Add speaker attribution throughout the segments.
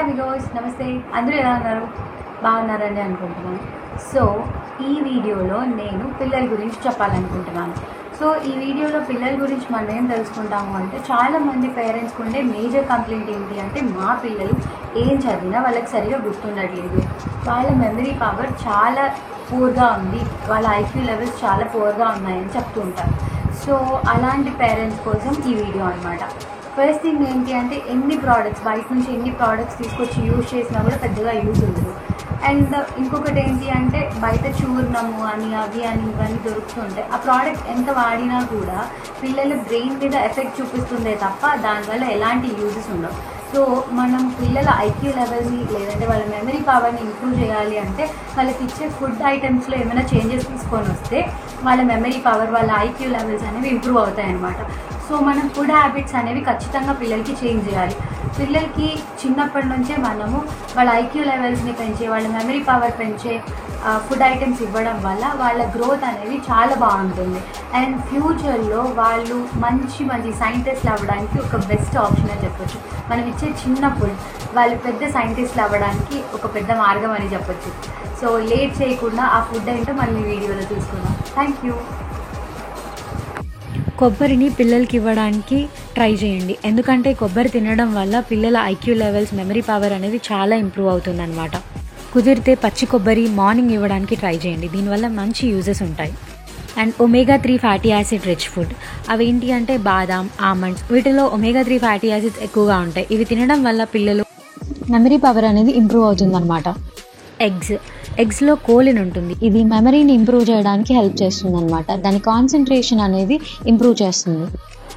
Speaker 1: Amigos, నమస్తే. అందరూ ఎలా ఉన్నారు? బాగున్నారని అనుకుంటున్నాను. సో ఈ వీడియోలో నేను పిల్లల గురించి చెప్పాలనుకుంటున్నాను. సో ఈ వీడియోలో పిల్లల గురించి మనం ఏం తెలుసుకుంటాము అంటే, చాలామంది పేరెంట్స్కి ఉండే మేజర్ కంప్లైంట్ ఏంటి అంటే, మా పిల్లలు ఏం చదివినా వాళ్ళకి సరిగా గుర్తుండట్లేదు, వాళ్ళ మెమరీ పవర్ చాలా పూర్గా ఉంది, వాళ్ళ ఐక్యూ లెవెల్స్ చాలా పూర్గా ఉన్నాయని చెప్తూ ఉంటారు. సో అలాంటి పేరెంట్స్ కోసం ఈ వీడియో అనమాట. ఫస్ట్ థింగ్ ఏంటి అంటే, బయట నుంచి ఎన్ని ప్రోడక్ట్స్ తీసుకొచ్చి యూజ్ చేసినా కూడా పెద్దగా యూజ్ ఉండదు. అండ్ ఇంకొకటి ఏంటి అంటే, బయట చూర్ణము అని అవి అని ఇవన్నీ దొరుకుతుంటాయి. ఆ ప్రోడక్ట్ ఎంత వాడినా కూడా పిల్లల బ్రెయిన్ మీద ఎఫెక్ట్ చూపిస్తుందే తప్ప దానివల్ల ఎలాంటి యూజెస్ ఉండవు. సో మనం పిల్లల ఐక్యూ లెవెల్ని లేదంటే వాళ్ళ మెమరీ పవర్ని ఇంప్రూవ్ చేయాలి అంటే, వాళ్ళకి ఇచ్చే ఫుడ్ ఐటమ్స్లో ఏమైనా చేంజెస్ తీసుకొని వస్తే వాళ్ళ మెమరీ పవర్, వాళ్ళ ఐక్యూ లెవెల్స్ అనేవి ఇంప్రూవ్ అవుతాయి అన్నమాట. సో మనం ఫుడ్ హ్యాబిట్స్ అనేవి ఖచ్చితంగా పిల్లలకి చేంజ్ చేయాలి. పిల్లలకి చిన్నప్పటి నుంచే మనము వాళ్ళ ఐక్యూ లెవెల్స్ని పెంచే, వాళ్ళ మెమరీ పవర్ పెంచే ఫుడ్ ఐటమ్స్ ఇవ్వడం వల్ల వాళ్ళ గ్రోత్ అనేది చాలా బాగుంటుంది. అండ్ ఫ్యూచర్లో వాళ్ళు మంచి సైంటిస్ట్లు అవ్వడానికి ఒక బెస్ట్ ఆప్షన్ అని చెప్పొచ్చు. మనం ఇచ్చే చిన్న ఫుడ్ వాళ్ళు పెద్ద సైంటిస్ట్లు అవ్వడానికి ఒక పెద్ద మార్గం అని చెప్పొచ్చు. సో లేట్ చేయకుండా ఆ ఫుడ్ ఏంటో మనం ఈ వీడియోలో చూసుకుందాం. Thank you.
Speaker 2: కొబ్బరిని పిల్లలకి ఇవ్వడానికి ట్రై చేయండి. ఎందుకంటే కొబ్బరి తినడం వల్ల పిల్లల ఐక్యూ లెవెల్స్, మెమరీ పవర్ అనేది చాలా ఇంప్రూవ్ అవుతుందన్నమాట. కుదిరితే పచ్చి కొబ్బరి మార్నింగ్ ఇవ్వడానికి ట్రై చేయండి. దీనివల్ల మంచి యూజెస్ ఉంటాయి. And omega-3 fatty acid rich food, అవేంటి అంటే బాదాం, ఆమండ్స్, వీటిలో omega-3 ఫ్యాటీ యాసిడ్స్ ఎక్కువగా ఉంటాయి. ఇవి తినడం వల్ల పిల్లలు మెమరీ పవర్ అనేది ఇంప్రూవ్ అవుతుందన్నమాట. ఎగ్స్లో కోలిన్ ఉంటుంది. ఇది మెమరీని ఇంప్రూవ్ చేయడానికి హెల్ప్ చేస్తుంది అనమాట. దాని కాన్సన్ట్రేషన్ అనేది ఇంప్రూవ్ చేస్తుంది.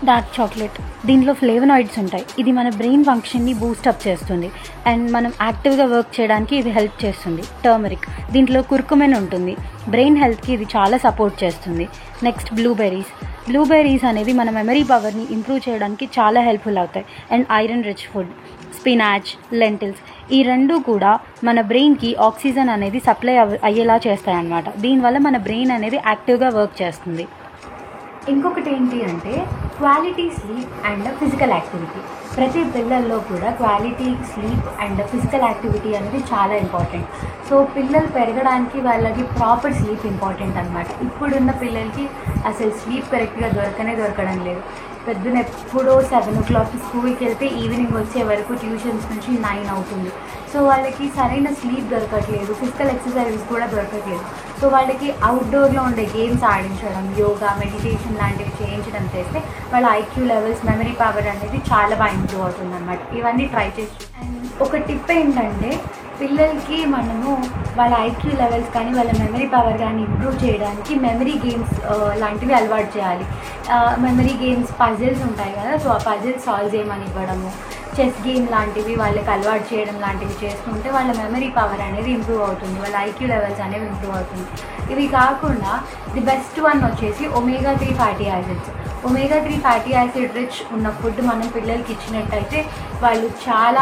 Speaker 2: డార్క్ చాక్లెట్, దీంట్లో ఫ్లేవనాయిడ్స్ ఉంటాయి. ఇది మన బ్రెయిన్ ఫంక్షన్ని బూస్టప్ చేస్తుంది అండ్ మనం యాక్టివ్గా వర్క్ చేయడానికి ఇది హెల్ప్ చేస్తుంది. టర్మరిక్, దీంట్లో కుర్కుమెన్ ఉంటుంది. బ్రెయిన్ హెల్త్కి ఇది చాలా సపోర్ట్ చేస్తుంది. నెక్స్ట్ బ్లూబెర్రీస్ అనేవి మన మెమరీ పవర్ని ఇంప్రూవ్ చేయడానికి చాలా హెల్ప్ఫుల్ అవుతాయి. And iron rich food, spinach, lintels, ఈ రెండు కూడా మన బ్రెయిన్కి ఆక్సిజన్ అనేది సప్లై అయ్యేలా చేస్తాయన్నమాట. దీనివల్ల మన బ్రెయిన్ అనేది యాక్టివ్గా వర్క్ చేస్తుంది.
Speaker 1: ఇంకొకటి ఏంటి అంటే, quality sleep and physical activity. ప్రతి పిల్లల్లో కూడా quality sleep and physical activity అనేది చాలా ఇంపార్టెంట్. సో పిల్లలు పెరగడానికి వాళ్ళకి ప్రాపర్ స్లీప్ ఇంపార్టెంట్ అనమాట. ఇప్పుడున్న పిల్లలకి అసలు స్లీప్ కరెక్ట్గా దొరకడం లేదు. పొద్దున ఎప్పుడో 7 o'clock స్కూల్కి వెళ్తే ఈవినింగ్ వచ్చే వరకు ట్యూషన్స్ నుంచి 9 అవుతుంది. సో వాళ్ళకి సరైన స్లీప్ దొరకట్లేదు, ఫిజికల్ ఎక్సర్సైజెస్ కూడా దొరకట్లేదు. సో వాళ్ళకి అవుట్డోర్లో ఉండే గేమ్స్ ఆడించడం, యోగా, మెడిటేషన్ లాంటివి చేయించడం చేస్తే వాళ్ళ ఐక్యూ లెవెల్స్, మెమరీ పవర్ అనేది చాలా బాగా ఇంప్రూవ్ అవుతుంది అన్నమాట. ఇవన్నీ ట్రై చేసి, ఒక టిప్ ఏంటంటే, పిల్లలకి మనము వాళ్ళ ఐక్యూ లెవెల్స్ కానీ వాళ్ళ మెమరీ పవర్ కానీ ఇంప్రూవ్ చేయడానికి మెమరీ గేమ్స్ లాంటివి అలవాటు చేయాలి. మెమరీ గేమ్స్, పజిల్స్ ఉంటాయి కదా, సో ఆ పజిల్స్ సాల్వ్ చేయమని ఇవ్వడము, చెస్ గేమ్ లాంటివి వాళ్ళకి అలవాటు చేయడం లాంటివి చేస్తుంటే వాళ్ళ మెమరీ పవర్ అనేది ఇంప్రూవ్ అవుతుంది, వాళ్ళ ఐక్యూ లెవెల్స్ అనేవి ఇంప్రూవ్ అవుతుంది. ఇవి కాకుండా ది బెస్ట్ వన్ వచ్చేసి omega-3 fatty acids. omega-3 fatty acid rich ఉన్న ఫుడ్ మనం పిల్లలకి ఇచ్చినట్టయితే వాళ్ళు చాలా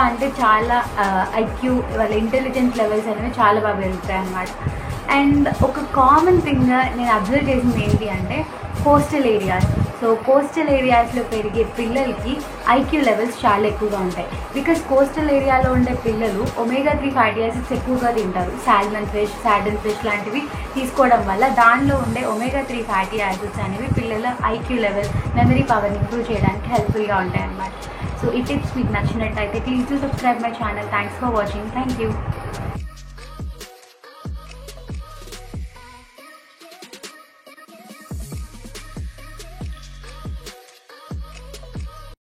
Speaker 1: ఐక్యూ, వాళ్ళ ఇంటెలిజెన్స్ లెవెల్స్ అనేవి చాలా బాగా పెరుగుతాయి అన్నమాట. అండ్ ఒక కామన్ థింగ్ నేను అబ్జర్వ్ చేసింది ఏంటి అంటే, కోస్టల్ ఏరియాస్లో పెరిగే పిల్లలకి ఐక్యూ లెవెల్స్ చాలా ఎక్కువగా ఉంటాయి. బికాస్ కోస్టల్ ఏరియాలో ఉండే పిల్లలు omega-3 ఫ్యాటీ యాసిడ్స్ ఎక్కువగా తింటారు. సాల్మన్ ఫిష్ లాంటివి తీసుకోవడం వల్ల దానిలో ఉండే omega-3 ఫ్యాటీ యాసిడ్స్ అనేవి పిల్లల ఐక్యూ లెవెల్, మెమరీ పవర్ని ఇంప్రూవ్ చేయడానికి హెల్ప్ఫుల్గా ఉంటాయి అన్నమాట. సో ఈ టిప్స్ మీకు నచ్చినట్టయితే please do subscribe my channel. Thanks for watching. Thank you.